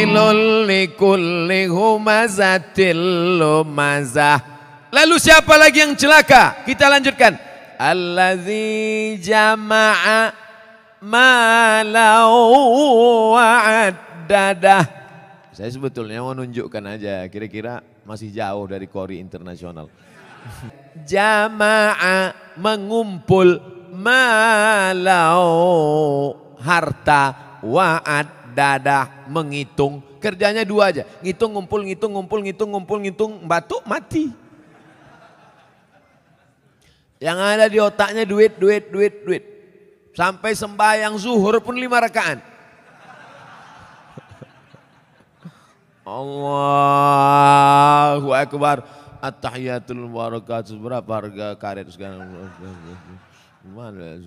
wailul likulli humazatil lumazah. Lalu siapa lagi yang celaka? Kita lanjutkan. Allazi jama'a malau wa'addadah. Saya sebetulnya mau nunjukkan aja, kira-kira masih jauh dari Qori internasional. Jama'a mengumpul, malau harta, wa'addadah menghitung. Kerjanya dua aja, ngitung, ngumpul, ngitung, ngumpul, ngitung, ngumpul, ngitung, batuk, mati. Yang ada di otaknya duit, duit, duit, duit. Sampai sembahyang zuhur pun 5 rakaat. Allahu Akbar. At-tahiyatul barakatuh. Berapa harga karet sekarang? Mana?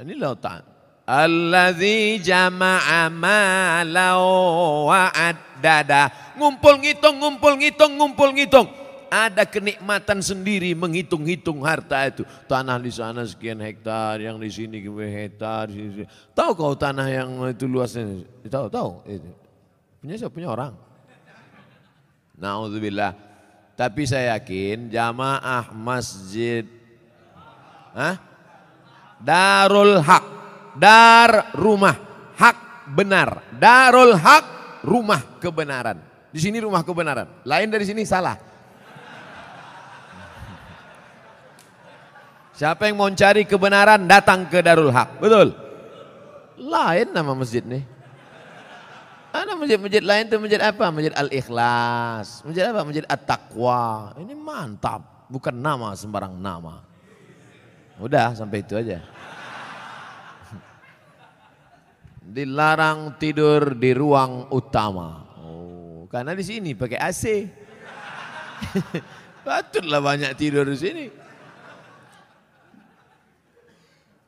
Ini lautan. Allazi jama'a malau wa'addada. Ngumpul ngitung, ngumpul ngitung, ngumpul ngitung. Ada kenikmatan sendiri menghitung-hitung harta itu. Tanah di sana sekian hektar, yang di sini hektar. Tahu kau tanah yang itu luasnya? Tahu. Punya siapa? Punya orang. Na'udzubillah. Tapi saya yakin jamaah masjid Darul Haq. Dar rumah, hak benar. Darul Haq, rumah kebenaran. Di sini rumah kebenaran. Lain dari sini salah. Siapa yang mau cari kebenaran datang ke Darul Haq, betul? Lain nama masjid nih. Ada masjid-masjid lain tuh, masjid apa? Masjid Al-Ikhlas. Masjid apa? Masjid At-Taqwa. Ini mantap, bukan nama sembarang nama. Udah sampai itu aja. Dilarang tidur di ruang utama. Oh, karena di sini pakai AC. Patutlah banyak tidur di sini.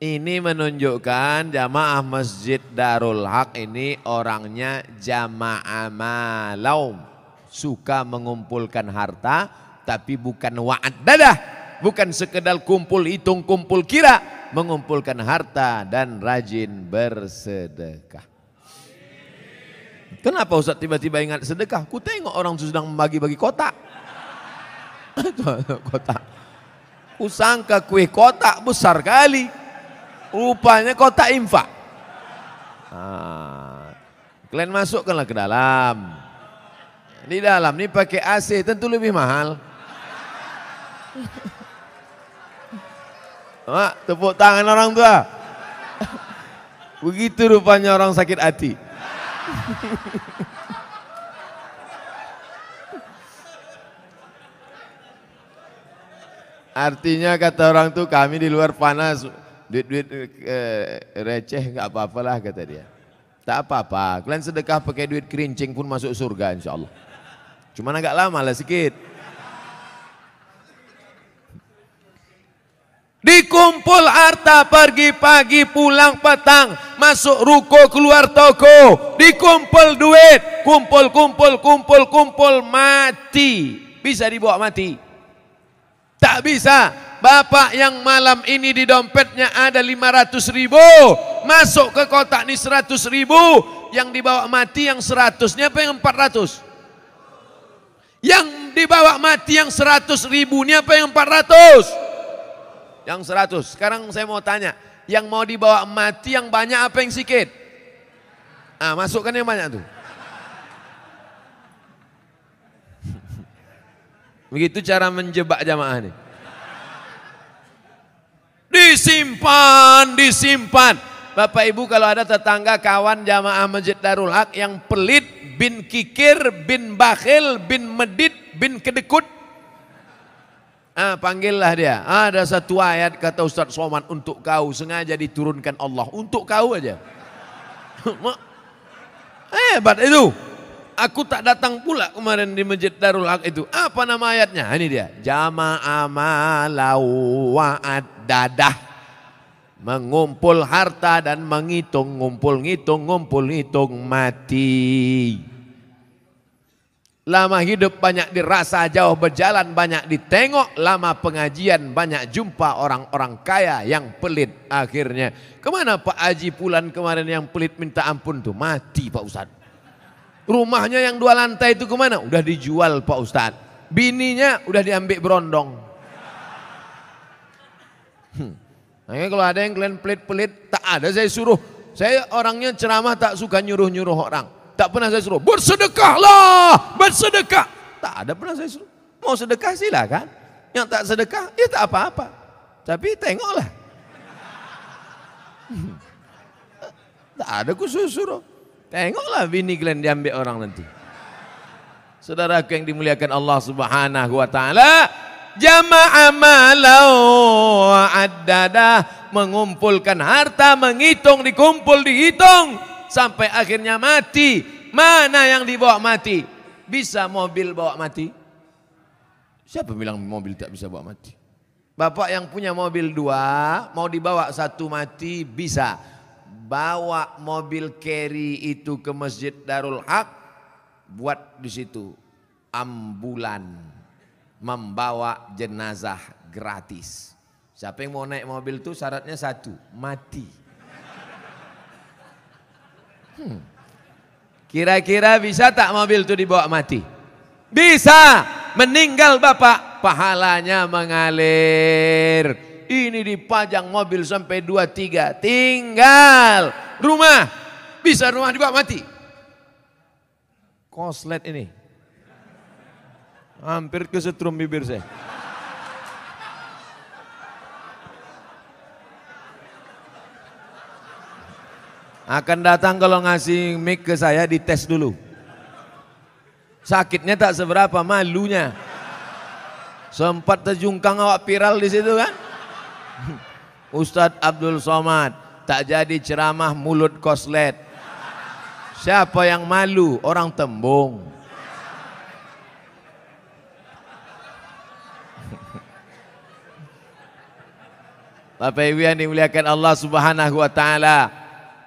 Ini menunjukkan jamaah masjid Darul Haq ini orangnya jamaah malau. Suka mengumpulkan harta tapi bukan wa'addadah. Bukan sekedar kumpul hitung, kumpul kira. Mengumpulkan harta dan rajin bersedekah. Kenapa Ustaz tiba-tiba ingat sedekah? Ku tengok orang sedang membagi-bagi kotak. Kotak. Ku sangka kue kotak besar kali. Rupanya kotak infak. Kalian masukkanlah ke dalam. Di dalam ini pakai AC tentu lebih mahal. Tepuk tangan orang tua. Begitu rupanya orang sakit hati. Artinya kata orang tuh kami di luar panas. Duit-duit receh gak apa-apalah kata dia. Tak apa-apa, kalian sedekah pakai duit kerincing pun masuk surga insya Allah. Cuman agak lama lah sedikit. Dikumpul harta pergi pagi pulang petang. Masuk ruko keluar toko. Dikumpul duit. Kumpul mati. Bisa dibawa mati? Tak bisa. Bapak yang malam ini di dompetnya ada 500.000, masuk ke kotak ini 100.000, yang dibawa mati yang 100-nya apa yang 400? Yang dibawa mati yang 100.000-nya apa yang 400? Yang 100. Sekarang saya mau tanya, yang mau dibawa mati yang banyak apa yang sedikit? Masukkan yang banyak tuh. Begitu cara menjebak jamaah nih. Disimpan. Bapak Ibu kalau ada tetangga kawan jamaah Masjid Darul Haq yang pelit, bin kikir, bin bakhil, bin medit, bin kedekut. Panggillah dia. Ada satu ayat kata Ustaz Somad untuk kau, sengaja diturunkan Allah untuk kau aja. Hebat itu. Aku tak datang pula kemarin di Masjid Darul Haq itu. Apa nama ayatnya? Ini dia. Jama'a malau wa'addadah. Mengumpul harta dan menghitung, ngumpul ngitung mati. Lama hidup banyak dirasa, jauh berjalan banyak ditengok. Lama pengajian banyak jumpa orang-orang kaya yang pelit. Akhirnya kemana Pak Haji Pulan kemarin yang pelit minta ampun tuh? Mati Pak Ustadz. Rumahnya yang 2 lantai itu kemana? Udah dijual Pak Ustadz. Bininya udah diambil berondong. Makanya kalau ada yang kalian pelit-pelit, tak ada saya suruh. Saya orangnya ceramah tak suka nyuruh-nyuruh orang. Tak pernah saya suruh, bersedekahlah, bersedekah. Tak ada pernah saya suruh. Mau sedekah silakan. Yang tak sedekah, ya tak apa-apa. Tapi tengoklah. Tak ada khusus suruh. Tengoklah bini kalian diambil orang nanti. Saudaraku yang dimuliakan Allah Subhanahu wa taala, jama'a malau addada, mengumpulkan harta, menghitung, dikumpul, dihitung sampai akhirnya mati. Mana yang dibawa mati? Bisa mobil bawa mati? Siapa bilang mobil tak bisa bawa mati? Bapak yang punya mobil 2, mau dibawa 1 mati bisa. Bawa mobil carry itu ke Masjid Darul Haq, buat di situ ambulan membawa jenazah gratis. Siapa yang mau naik mobil itu syaratnya 1, mati. Kira-kira bisa tak mobil itu dibawa mati? Bisa. Meninggal bapak, pahalanya mengalir. Ini dipajang mobil sampai 2-3, tinggal rumah. Bisa rumah dibawa mati? Koslet ini. Hampir kesetrum bibir saya. Akan datang kalau ngasih mic ke saya dites dulu. Sakitnya tak seberapa, malunya. Sempat terjungkang awak viral di situ kan? Ustadz Abdul Somad tak jadi ceramah mulut koslet. Siapa yang malu? Orang Tembung. Bapak Ibu yang dimuliakan Allah Subhanahu wa taala,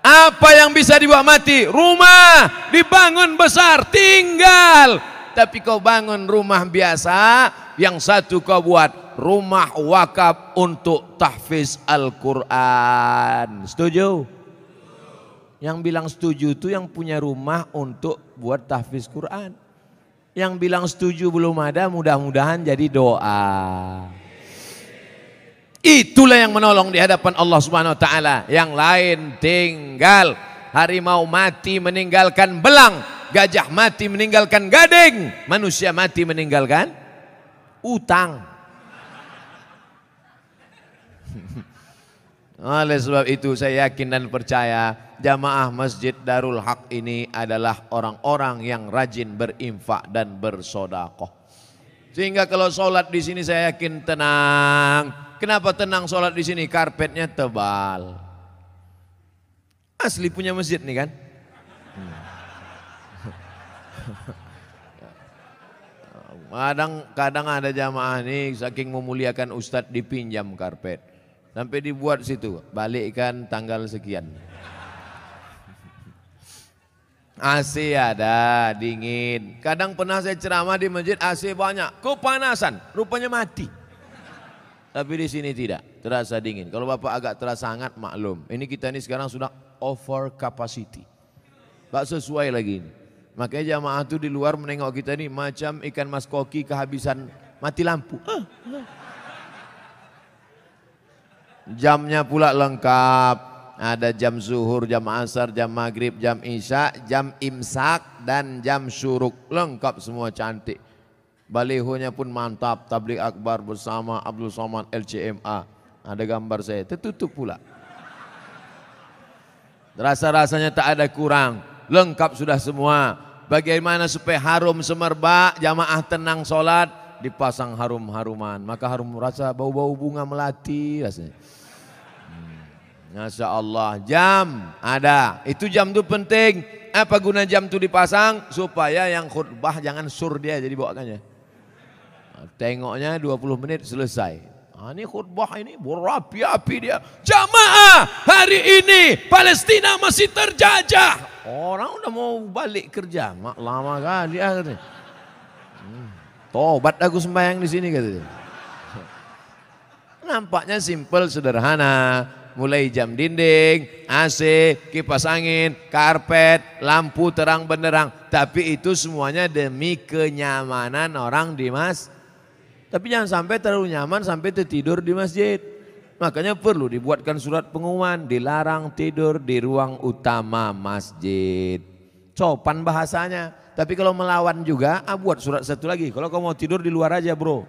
apa yang bisa dibawa mati? Rumah dibangun besar, tinggal. Tapi kau bangun rumah biasa, yang satu kau buat rumah wakaf untuk tahfiz Al-Quran. Setuju? Yang bilang setuju itu yang punya rumah untuk buat tahfiz Quran. Yang bilang setuju belum ada, mudah-mudahan jadi doa. Itulah yang menolong di hadapan Allah Subhanahu wa taala. Yang lain tinggal. Harimau mati meninggalkan belang, gajah mati meninggalkan gading, manusia mati meninggalkan utang. Oleh sebab itu saya yakin dan percaya jamaah Masjid Darul Haq ini adalah orang-orang yang rajin berinfak dan bersedekah. Sehingga kalau sholat di sini saya yakin tenang. Kenapa tenang sholat di sini? Karpetnya tebal. Asli punya masjid nih kan? Kadang ada jamaah nih saking memuliakan ustadz dipinjam karpet. Sampai dibuat situ, balikkan tanggal sekian. AC ada, dingin. Kadang pernah saya ceramah di masjid AC banyak, kepanasan, rupanya mati. Tapi di sini tidak, terasa dingin. Kalau Bapak agak terasa hangat, maklum. Ini kita ini sekarang sudah over capacity. Tak sesuai lagi ini. Makanya jamaah itu di luar menengok kita ini macam ikan mas koki kehabisan mati lampu. Jamnya pula lengkap. Ada jam zuhur, jam asar, jam maghrib, jam isya, jam imsak, dan jam syuruk. Lengkap semua cantik. Balihonya pun mantap, tabligh akbar bersama Abdul Somad LCMA. Ada gambar saya, tertutup pula. Rasa-rasanya tak ada kurang, lengkap sudah semua. Bagaimana supaya harum semerbak, jamaah tenang sholat, dipasang harum-haruman. Maka harum rasa bau-bau bunga melati rasanya. Masya Allah, jam ada, itu jam itu penting. Apa guna jam itu dipasang? Supaya yang khutbah jangan sur dia jadi bawakannya. Tengoknya 20 menit selesai. Ini khutbah ini berapi-api dia. Jamaah, hari ini Palestina masih terjajah. Orang udah mau balik kerja, mak lama kan dia katanya. Tobat aku sembahyang di sini katanya. Nampaknya simpel sederhana. mulai jam dinding, AC, kipas angin, karpet, lampu terang benderang. Tapi itu semuanya demi kenyamanan orang di Tapi jangan sampai terlalu nyaman sampai tertidur di masjid. Makanya perlu dibuatkan surat pengumuman, dilarang tidur di ruang utama masjid. Sopan bahasanya. Tapi kalau melawan juga, buat surat satu lagi. Kalau kamu mau tidur di luar aja bro.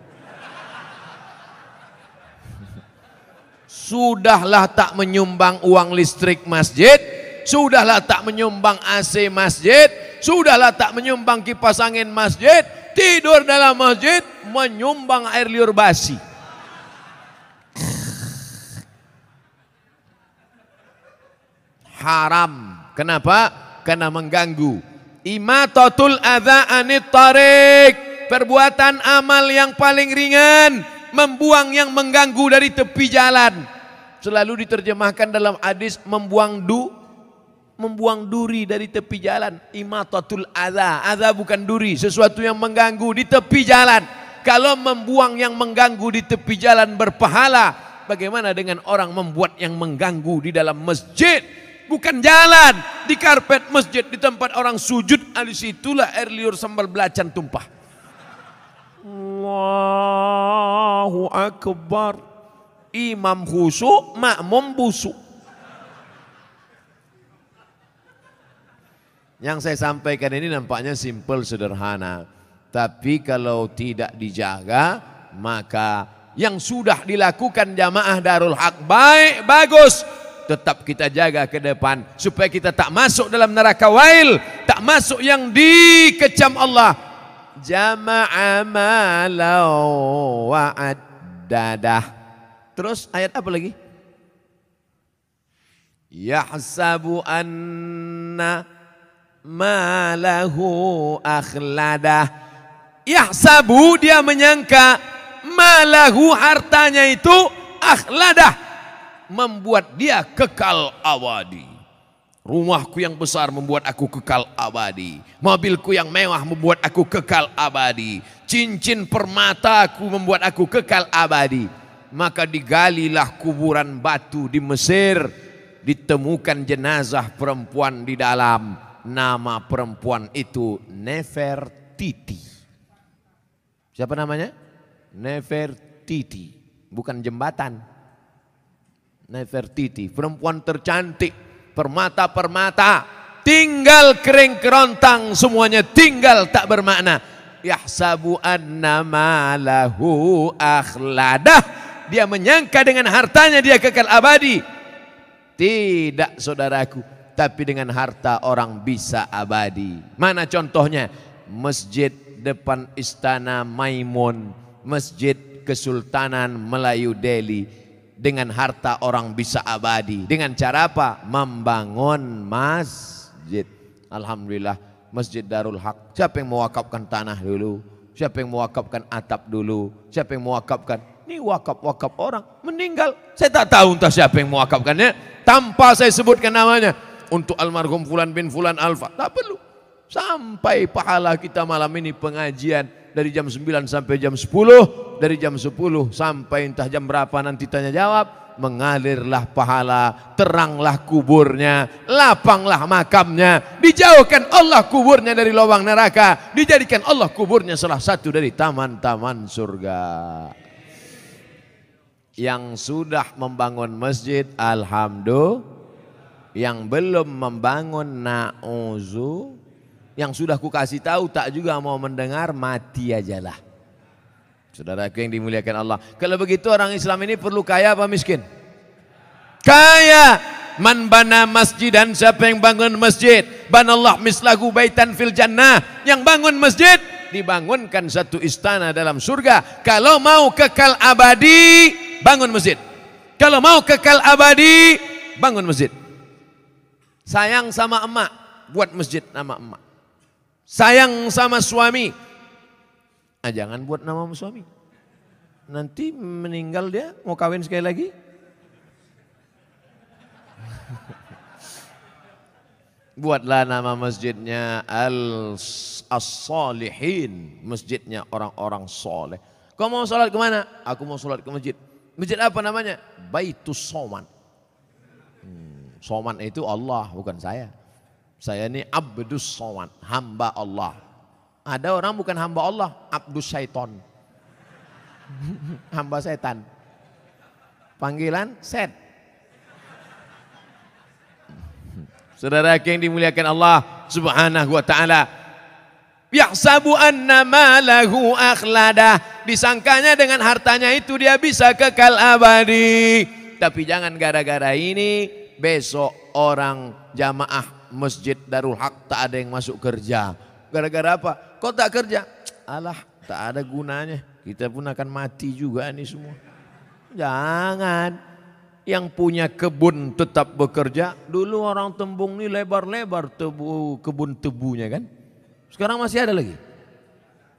Sudahlah tak menyumbang uang listrik masjid, sudahlah tak menyumbang AC masjid, sudahlah tak menyumbang kipas angin masjid, tidur dalam masjid menyumbang air liur basi. Haram. Kenapa? Karena mengganggu. Imatatul adza anit tariq, perbuatan amal yang paling ringan, membuang yang mengganggu dari tepi jalan. Selalu diterjemahkan dalam hadis membuang duri dari tepi jalan. Imatatul adza, adza bukan duri, sesuatu yang mengganggu di tepi jalan. Kalau membuang yang mengganggu di tepi jalan berpahala, bagaimana dengan orang membuat yang mengganggu di dalam masjid? Bukan jalan, di karpet masjid, di tempat orang sujud, di situlah air liur sambal belacan tumpah. Allahu Akbar. Imam khusyuk, makmum busuk. Yang saya sampaikan ini nampaknya simpel, sederhana. Tapi kalau tidak dijaga, maka yang sudah dilakukan jamaah Darul Haq baik, bagus. Tetap kita jaga ke depan supaya kita tak masuk dalam neraka wail, tak masuk yang dikecam Allah. Jama'a malau wa'addadah. Terus ayat apa lagi? Yahsabu anna malahu akhladah. Yahsabu, dia menyangka, malahu, hartanya itu, akhladah, membuat dia kekal abadi. Rumahku yang besar membuat aku kekal abadi. Mobilku yang mewah membuat aku kekal abadi. Cincin permataku membuat aku kekal abadi. Maka digalilah kuburan batu di Mesir. Ditemukan jenazah perempuan di dalam. Nama perempuan itu Nefertiti. Siapa namanya? Nefertiti. Bukan jembatan. Nefertiti, perempuan tercantik, permata-permata, tinggal kering kerontang, semuanya tinggal tak bermakna. Yahsabu anna malahu akhladah. Dia menyangka dengan hartanya dia kekal abadi. Tidak saudaraku, tapi dengan harta orang bisa abadi. Mana contohnya? Masjid depan Istana Maimun, Masjid Kesultanan Melayu Delhi. Dengan harta orang bisa abadi. Dengan cara apa? Membangun masjid. Alhamdulillah, Masjid Darul Haq. Siapa yang mewakafkan tanah dulu? Siapa yang mewakafkan atap dulu? Siapa yang mewakafkan? Ini wakaf-wakaf orang meninggal. Saya tak tahu entah siapa yang mewakafkannya. Tanpa saya sebutkan namanya. Untuk almarhum Fulan bin Fulan Alfa. Tak perlu. Sampai pahala kita malam ini pengajian. Dari jam 9 sampai jam 10. Dari jam 10 sampai entah jam berapa nanti tanya jawab. Mengalirlah pahala. Teranglah kuburnya. Lapanglah makamnya. Dijauhkan Allah kuburnya dari lubang neraka. Dijadikan Allah kuburnya salah satu dari taman-taman surga. Yang sudah membangun masjid, alhamdulillah. Yang belum membangun, na'uzu. Yang sudah ku kasih tahu tak juga mau mendengar, mati ajalah. Saudaraku yang dimuliakan Allah. Kalau begitu orang Islam ini perlu kaya apa miskin? Kaya. Man bana masjidan, siapa yang bangun masjid? Banallah mislahu baitan fil jannah. Yang bangun masjid, dibangunkan satu istana dalam surga. Kalau mau kekal abadi, bangun masjid. Kalau mau kekal abadi, bangun masjid. Sayang sama emak, buat masjid nama emak. Sayang sama suami, jangan buat nama suami. Nanti meninggal dia, mau kawin sekali lagi. Buatlah nama masjidnya As-Salihin, masjidnya orang-orang soleh. Kau mau sholat kemana? Aku mau sholat ke masjid. Masjid apa namanya? Baitus Soman. Somad itu Allah, bukan saya. Saya ini abdus somad, hamba Allah. Ada orang bukan hamba Allah, abdus syaiton. Hamba setan. Panggilan set. Saudara yang dimuliakan Allah Subhanahu wa taala. Yahsabu anna malahu akhladah. Disangkanya dengan hartanya itu dia bisa kekal abadi. Tapi jangan gara-gara ini besok orang jamaah Masjid Darul Haq tak ada yang masuk kerja. Gara-gara apa? Kok tak kerja? Alah, tak ada gunanya. Kita pun akan mati juga nih semua. Jangan. Yang punya kebun tetap bekerja. Dulu orang Tembung ini lebar-lebar kebun tebunya kan. Sekarang masih ada lagi?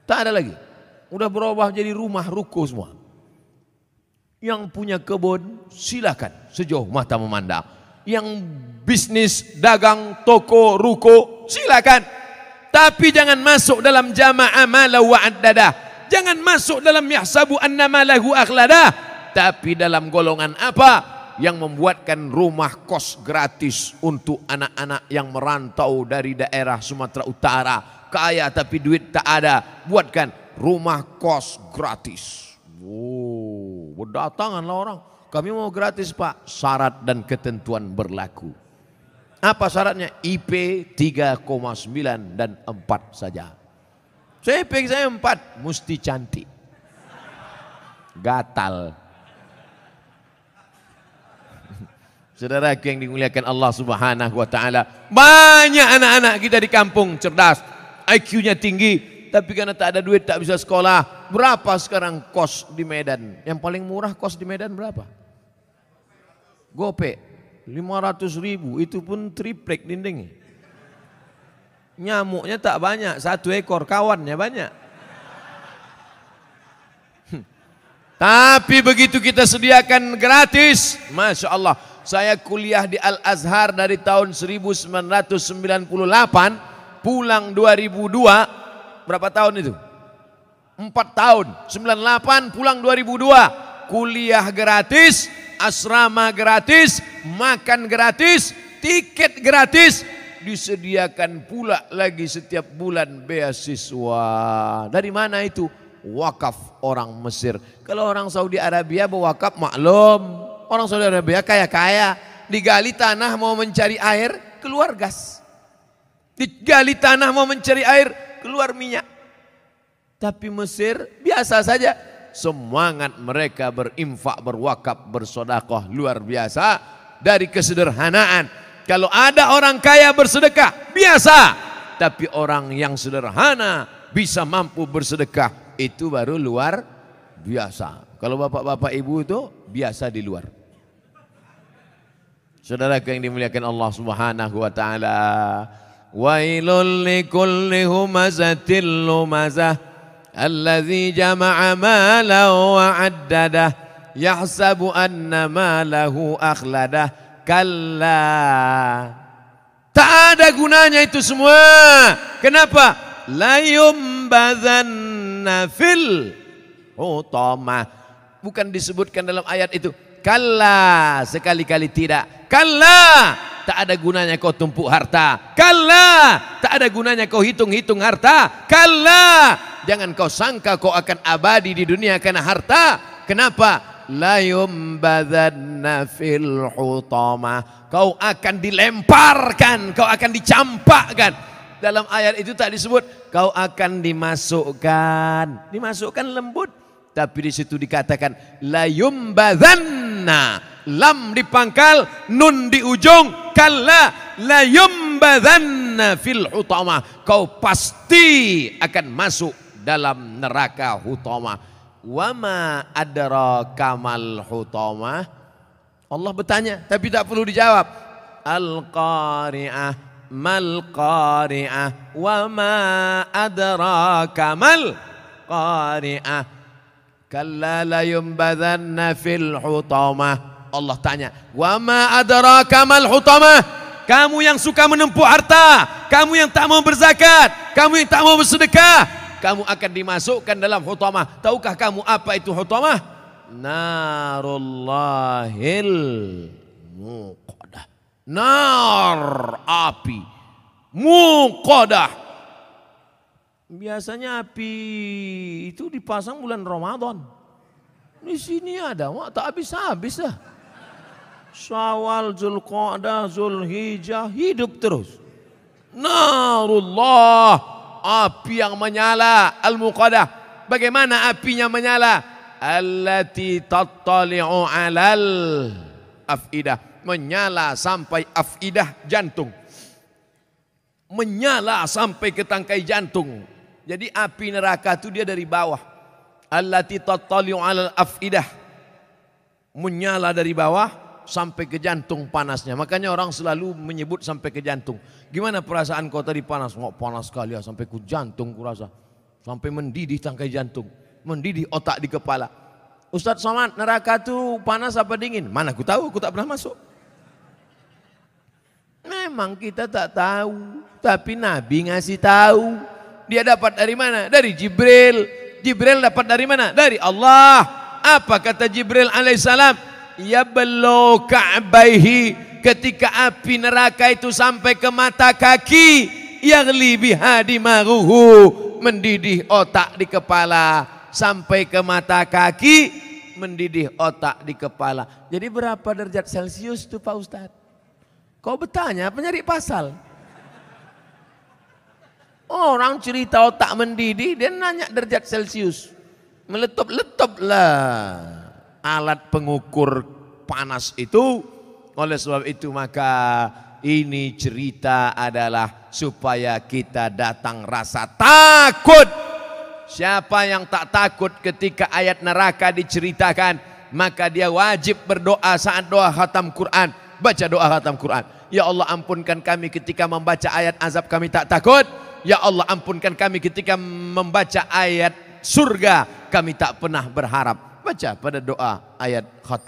Tak ada lagi. Udah berubah jadi rumah ruko semua. Yang punya kebun silakan sejauh mata memandang. Yang bisnis, dagang, toko, ruko, silakan. Tapi jangan masuk dalam jama'a mala wa'addadah. Jangan masuk dalam yahsabu annama lahu akhladah. Tapi dalam golongan apa? Yang membuatkan rumah kos gratis untuk anak-anak yang merantau dari daerah Sumatera Utara. Kaya tapi duit tak ada. Buatkan rumah kos gratis. Oh, berdatanganlah orang. Kami mau gratis Pak, syarat dan ketentuan berlaku. Apa syaratnya? IP 3,9 dan 4 saja. IP saya 4, mesti cantik. Gatal. Saudara yang dimuliakan Allah Subhanahu wa taala, banyak anak-anak kita di kampung cerdas, IQ-nya tinggi, tapi karena tak ada duit tak bisa sekolah. Berapa sekarang kos di Medan? Yang paling murah kos di Medan berapa? Gope 500.000, itu pun triplek dinding. Nyamuknya tak banyak, 1 ekor, kawannya banyak. Tapi begitu kita sediakan gratis, Masya Allah. Saya kuliah di Al-Azhar dari tahun 1998, pulang 2002, berapa tahun itu? 4 tahun, 98 pulang 2002, kuliah gratis, asrama gratis, makan gratis, tiket gratis, disediakan pula lagi setiap bulan beasiswa. Dari mana itu? Wakaf orang Mesir. Kalau orang Saudi Arabia berwakaf maklum, orang Saudi Arabia kaya-kaya, digali tanah mau mencari air, keluar gas. Digali tanah mau mencari air, keluar minyak. Tapi Mesir biasa saja. Semangat mereka berinfak, berwakaf, bersedekah luar biasa dari kesederhanaan. Kalau ada orang kaya bersedekah, biasa. Tapi orang yang sederhana bisa mampu bersedekah, itu baru luar biasa. Kalau bapak-bapak ibu itu biasa di luar. Saudara yang dimuliakan Allah Subhanahu wa taala, wailul likulli humazatil lumazah alladzi jama'a malahu wa 'addadah yahsabu anna malahu akhladah kalla. Tak ada gunanya itu semua. Kenapa? La yumbazanna fil hutamah. Bukan disebutkan dalam ayat itu. Kalla, sekali-kali tidak. Kalla, tak ada gunanya kau tumpuk harta. Kalla, tak ada gunanya kau hitung-hitung harta. Kalla, jangan kau sangka kau akan abadi di dunia karena harta. Kenapa? La yumbadzanna fil hutamah. Kau akan dilemparkan, kau akan dicampakkan. Dalam ayat itu tak disebut kau akan dimasukkan. Dimasukkan lembut. Tapi di situ dikatakan la yumbadzanna, lam di pangkal, nun di ujung, kalla la yumbadzanna fil hutamah. Kau pasti akan masuk dalam neraka hutamah. Wa ma adraka mal hutamah. Allah bertanya tapi tak perlu dijawab. Al-qari'ah, mal qari'ah, wa ma adraka mal qari'ah. Kalla la yumbadzanna fil hutamah. Allah tanya, wa ma adraka mal hutamah. Kamu yang suka menumpuk harta, kamu yang tak mau berzakat, kamu yang tak mau bersedekah, kamu akan dimasukkan dalam hutamah. Tahukah kamu apa itu hutamah? Narullahil muqadah. Nar, api. Muqadah. Biasanya api itu dipasang bulan Ramadan. Di sini ada, tak habis-habis dah. Syawal, Zulqa'dah, Zulhijjah, hidup terus. Narullah, api yang menyala, al-muqadah. Bagaimana apinya menyala? Allati tattali'u 'alal afidah, menyala sampai afidah, jantung. Menyala sampai ke tangkai jantung. Jadi api neraka itu dia dari bawah. Allati tattali'u 'alal afidah, menyala dari bawah sampai ke jantung panasnya. Makanya orang selalu menyebut sampai ke jantung. Gimana perasaan kau tadi panas? Nggak panas sekali ya, sampai ke jantung kurasa. Sampai mendidih tangkai jantung, mendidih otak di kepala. Ustadz Somad, neraka itu panas apa dingin? Mana aku tahu, aku tak pernah masuk. Memang kita tak tahu, tapi Nabi ngasih tahu. Dia dapat dari mana? Dari Jibril. Jibril dapat dari mana? Dari Allah. Apa kata Jibril alaihissalam? Ya belo ka'baihi, ketika api neraka itu sampai ke mata kaki, yaghli biha dimaruhu, mendidih otak di kepala, sampai ke mata kaki, mendidih otak di kepala. Jadi berapa derajat Celcius itu Pak Ustadz? Kau bertanya penyari pasal. Orang cerita otak mendidih, dia nanya derajat Celcius. Meletup-letup lah alat pengukur panas itu. Oleh sebab itu maka ini cerita adalah supaya kita datang rasa takut. Siapa yang tak takut ketika ayat neraka diceritakan, maka dia wajib berdoa saat doa khatam Quran. Baca doa khatam Quran. Ya Allah, ampunkan kami ketika membaca ayat azab, kami tak takut. Ya Allah, ampunkan kami ketika membaca ayat surga, kami tak pernah berharap. Baca pada doa ayat khatam.